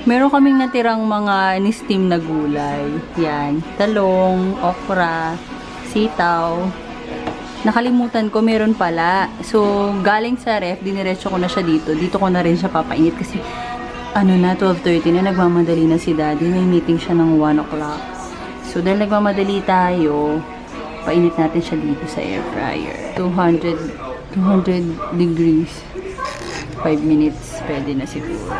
Meron kaming natirang mga ni-steam na gulay. Yan. Talong, okra, sitaw. Nakalimutan ko, meron pala. So, galing sa ref, diniretso ko na siya dito. Dito ko na rin siya papainit kasi ano na, 12:30 na, nagmamadali na si daddy. May meeting siya ng 1 o'clock. So, dahil nagmamadali tayo, painit natin siya dito sa air fryer. 200 degrees. 5 minutes, pwede na siguro.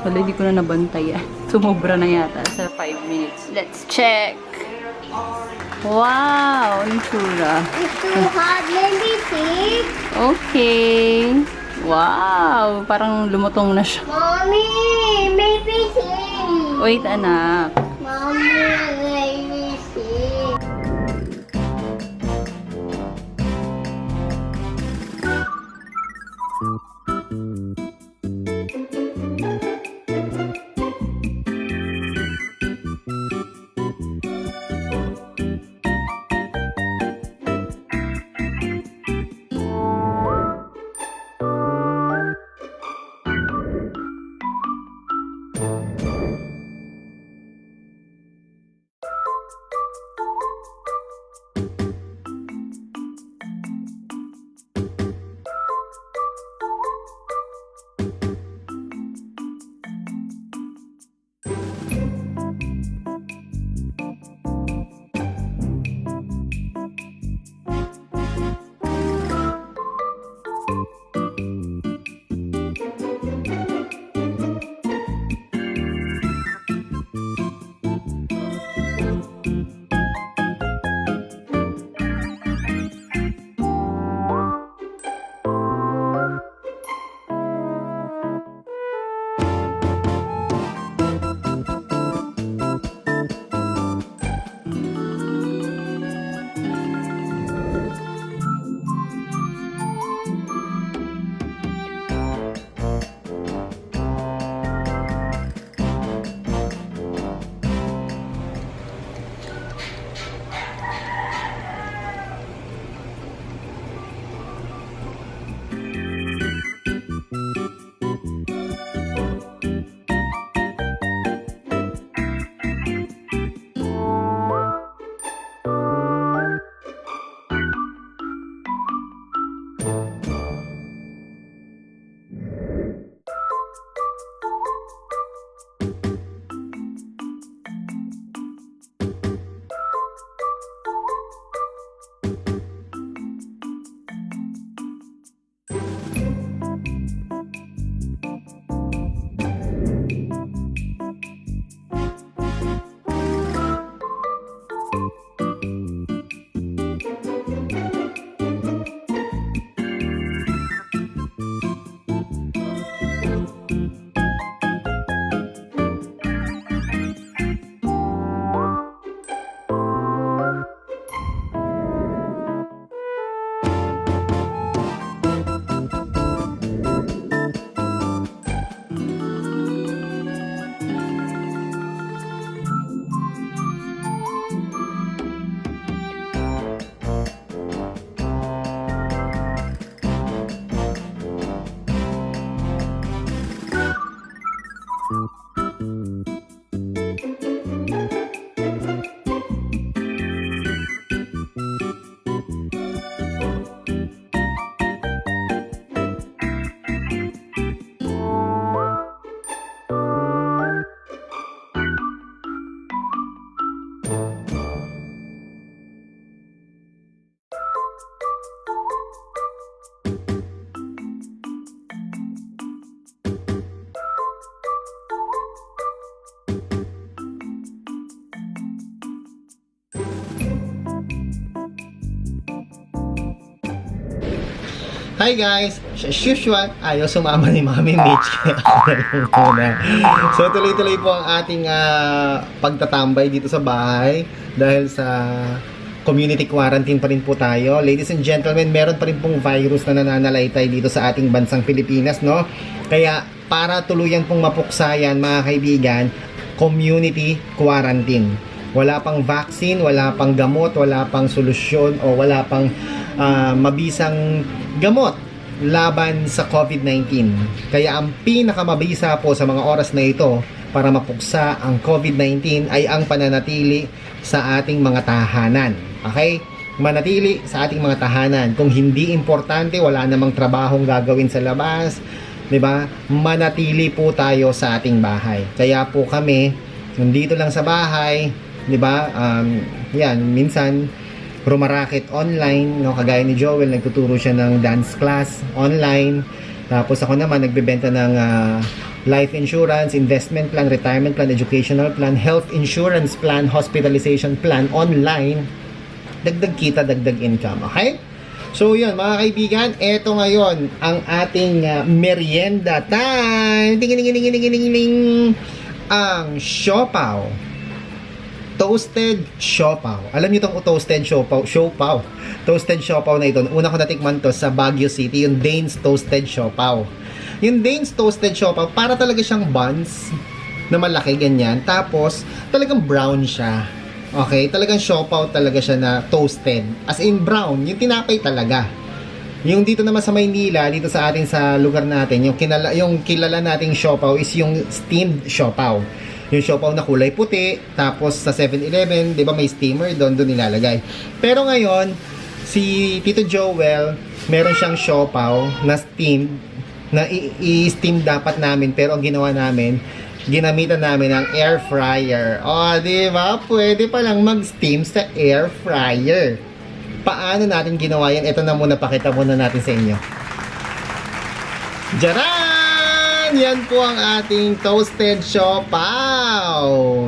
Wala, hindi ko na nabantay. Sumobra na yata sa 5 minutes. Let's check! Wow! Anong tsura? It's too hot, maybe pig. Okay! Wow! Parang lumutong na siya. Mommy, maybe pig. Wait, anak. Mommy, maybe pig. Hi guys! As usual, ayaw sumama ni Mami Mitch. Kaya ako na lang muna. So tuloy-tuloy po ang ating pagtatambay dito sa bahay dahil sa community quarantine pa rin po tayo. Ladies and gentlemen, meron pa rin pong virus na nananalaytay dito sa ating bansang Pilipinas, no? Kaya para tuluyan pong mapuksayan, mga kaibigan, community quarantine. Wala pang vaccine, wala pang gamot, wala pang solusyon o wala pang mabisang gamot laban sa COVID-19. Kaya ang pinakamabisa po sa mga oras na ito para mapuksa ang COVID-19 ay ang pananatili sa ating mga tahanan. Okay? Manatili sa ating mga tahanan. Kung hindi importante, wala namang trabahong gagawin sa labas, 'di ba? Manatili po tayo sa ating bahay. Kaya po kami nandito lang sa bahay, 'di ba? Yan, minsan rumaraket online, no, kagaya ni Joel, nagtuturo siya ng dance class online. Tapos ako naman nagbebenta ng life insurance, investment plan, retirement plan, educational plan, health insurance plan, hospitalization plan online. Dagdag kita, dagdag income, okay? So yun, mga kaibigan, eto ngayon ang ating merienda time. Ting-ting-ting-ting-ting-ting. Ang siopaw. Toasted siopaw. Alam niyo tong toasted siopaw? Toasted siopaw na ito. Una ko natikman to sa Baguio City, yung Dane's Toasted Siopaw. Yung Dane's Toasted Siopaw, para talaga siyang buns na malaki, ganyan. Tapos, talagang brown siya. Okay? Talagang siopaw talaga siya na toasted. As in brown, yung tinapay talaga. Yung dito naman sa Maynila, dito sa atin sa lugar natin, yung kilala nating siopaw is yung steamed siopaw. Yung siopaw na kulay puti, tapos sa 7-Eleven, 'di ba may steamer doon nilalagay. Pero ngayon, si Tito Joel, meron siyang siopaw na steamed, na i-steam dapat namin, pero ang ginawa namin, ginamitan namin ng air fryer. O, di ba? Pwede palang mag-steam sa air fryer. Paano natin ginawa yan? Ito na muna, pakita muna natin sa inyo. Jaran! Yan po ang ating toasted siopaw.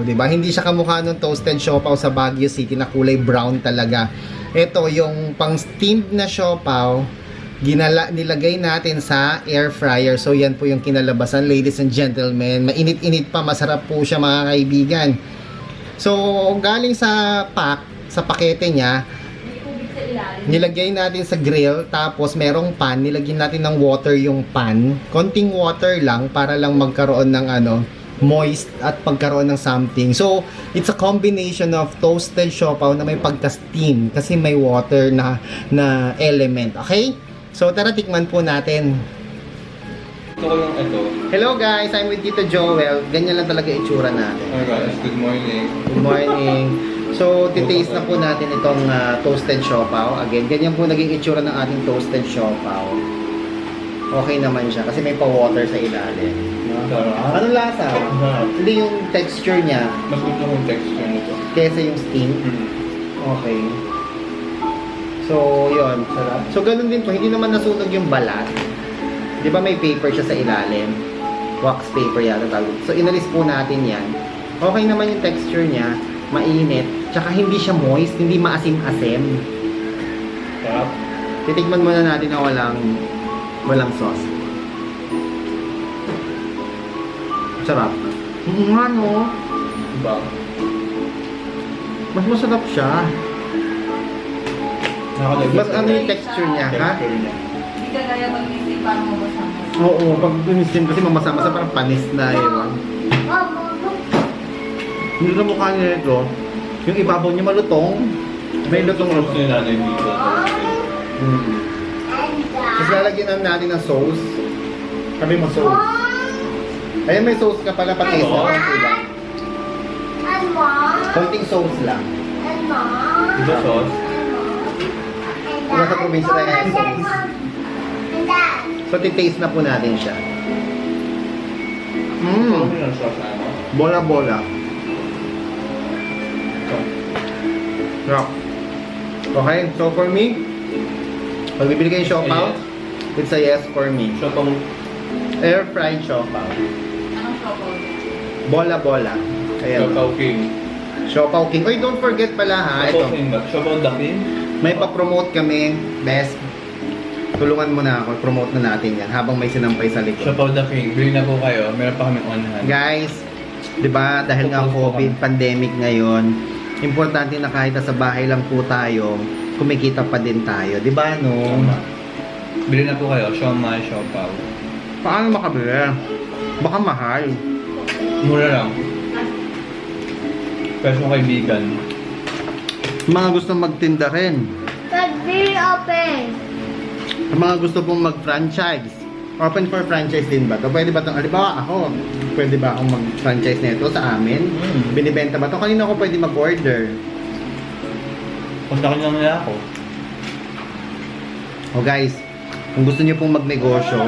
Di ba? Hindi siya kamukha ng toasted siopaw sa Baguio City na kulay brown talaga. Ito, yung pang steamed na siopaw, nilagay natin sa air fryer. So yan po yung kinalabasan, ladies and gentlemen. Mainit-init pa, masarap po siya, mga kaibigan. So galing sa pakete niya, nilagay natin sa grill, tapos merong pan, nilagyan natin ng water yung pan, konting water lang para lang magkaroon ng moist at pagkaroon ng something. So it's a combination of toasted siopaw na may pagka-steam kasi may water na element. Okay? So, tara, tikman po natin. Ito ko yung ito. Hello guys, I'm with Tito Joel. Ganyan lang talaga itsura natin. Hi guys, good morning. Good morning. So, titaste na po natin itong toasted siopaw. Again, ganyan po naging itsura ng ating toasted siopaw. Okay naman siya kasi may pa-water sa ilalim. Sarap. Anong lasa? Sarap. Hindi yung texture niya Mas gusto ko yung texture nito. kesa yung steam. Okay. So, yun. Sarap. So, ganun din po. Hindi naman nasunog yung balat. Di ba may paper siya sa ilalim? Wax paper yata tawag. So, inalis po natin yan. Okay naman yung texture niya. Mainit. Tsaka hindi siya moist. Hindi maasim-asim. Sarap. Titikman muna natin na walang sauce. Sarap. Nga no. Diba? Mas masarap siya. Mas ano yung texture niya, ha? Texture niya. Hindi ka kaya mag-isip parang mabasama. Oo, pag tumistim kasi mamasa-masa parang panis na yun. Hindi na mukha niya ito. Yung ibabaw niya malutong. May lutong Gusto ni nanay dito. Tapos lalagyan na natin ng sauce. Sabi mo sauce. Ayan, may sauce ka pala pati sa diba? Konting sauce lang. Ito sauce. Nasa probinsya tayo ng sauce. So, titaste na po natin siya. Ano yung sauce na ano? Bola-bola. Yeah. Okay, so for me, pag bibili kayo siopaw, it's a yes for me. Siya pang Air fried siopaw. Anong siopaw? Bola-bola. Ayan. Siopaw King. Siopaw King. Oy, don't forget pala ha, ito. Siopaw King ba? Siopaw the King? May pa-promote kami, best. Tulungan mo na ako, promote na natin yan habang may sinampay sa likod. Siopaw the King. Bili na po kayo. Meron pa kami on hand. Guys, 'di ba, dahil nga COVID pandemic ngayon, importante na kahit sa bahay lang po tayo, kumikita pa din tayo, 'di ba no? Tama. Bili na po kayo. Siomai, siopaw. Paano makabili? Baka mahal. Mura lang. Pesong kaibigan. Mga gusto magtinda rin. But very open. Sa mga gusto pong mag-franchise, open for franchise din ba to? Pwede ba ito? Halimbawa ako, pwede ba akong mag-franchise nito sa amin? Binibenta ba to? Kanina ako pwede mag-order? Punta ko lang nila ako. O guys, kung gusto niyo pong magnegosyo,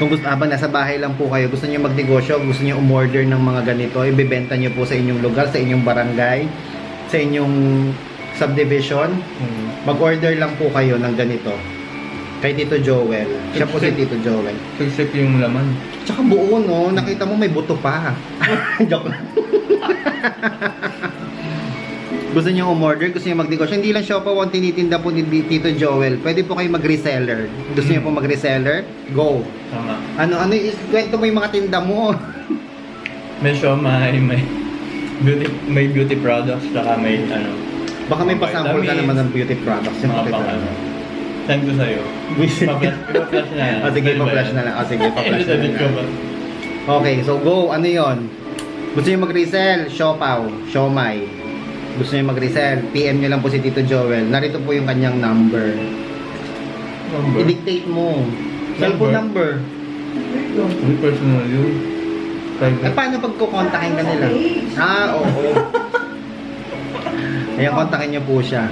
kung gusto, habang nasa bahay lang po kayo, gusto niyo magnegosyo, gusto niyo umorder ng mga ganito, ibebenta niyo po sa inyong lugar, sa inyong barangay, sa inyong subdivision, mag-order lang po kayo ng ganito. Kay Tito Joel. Siya po si Tito Joel. Sigsik yung laman. Tsaka buo, no? Nakita mo may buto pa. Joke lang. Gusto niyo umorder, gusto niyo magnegosyo. Hindi lang siya po ang tinitinda po ni Tito Joel. Pwede po kayo mag-reseller. Gusto niyo po mag-reseller? Go. Tama. Ano, kwento mo yung mga tinda mo. May siomay, may beauty products, saka may ano. Baka may mga pasample ka vitamins, naman ng beauty products. Yung mga beauty pang ano. products. Send ko sa'yo. Visit ka. Ipa-flash na yan. O sige, Send ba pa-flash yan? na lang. O sige, pa-flash na Edit ko ba? lang. Okay, so go. Ano yon? Gusto niyo mag-resell? Siopaw. Siomay. Gusto niyo mag-resell? PM niyo lang po si Tito Joel. Narito po yung kanyang number. Number? I-dictate mo. Cellphone number. Hindi personal yun. Eh, paano pag kukontakin ka nila? Ah, oo. Ayan, kontakin niyo po siya.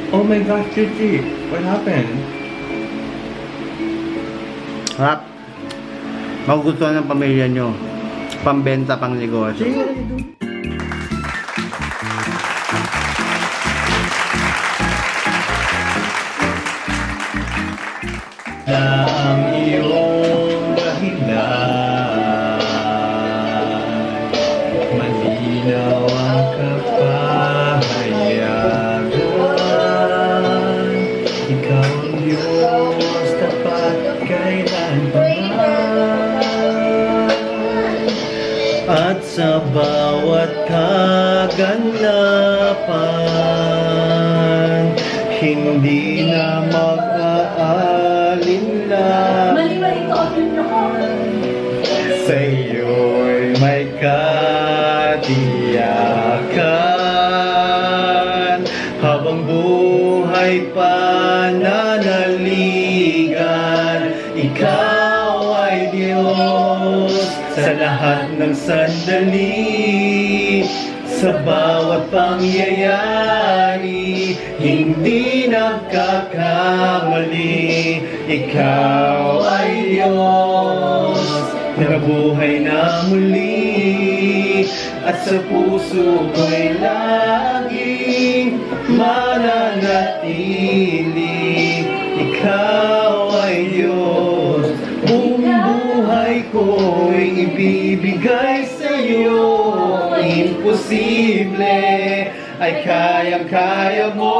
Oh my gosh, Chichi! What happened? Rap. Magugustuhan ng pamilya niyo. Pambenta, pang negosyo. Na ang iyong dahilan, malinaw ang kapahayagan. Ikaw ang Diyos, tapat kailanman. At sa bawat kaganapan, hindi na mag-aalinlan. Sa iyo'y may katiyakan, habang buhay pananaligan. Ikaw ay Diyos sa lahat ng sandali, sa bawat pangyayari, hindi nagkakamali. Ikaw ay Diyos na nabuhay na muli, at sa puso ko'y laging mananatili. Ikaw ay Diyos, buong buhay ko'y ibibigay sa'yo. Imposible ay kayang-kaya mo.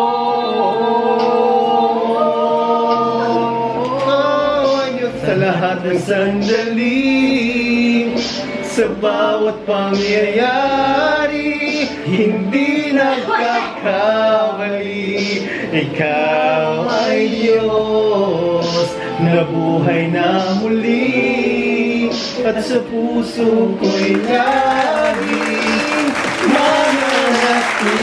Oh, Diyos, sa lahat ng sandali, sa bawat pangyayari, hindi nagkakamali. Ikaw ay Diyos na buhay na muli, at sa puso ko'y laging mananatili.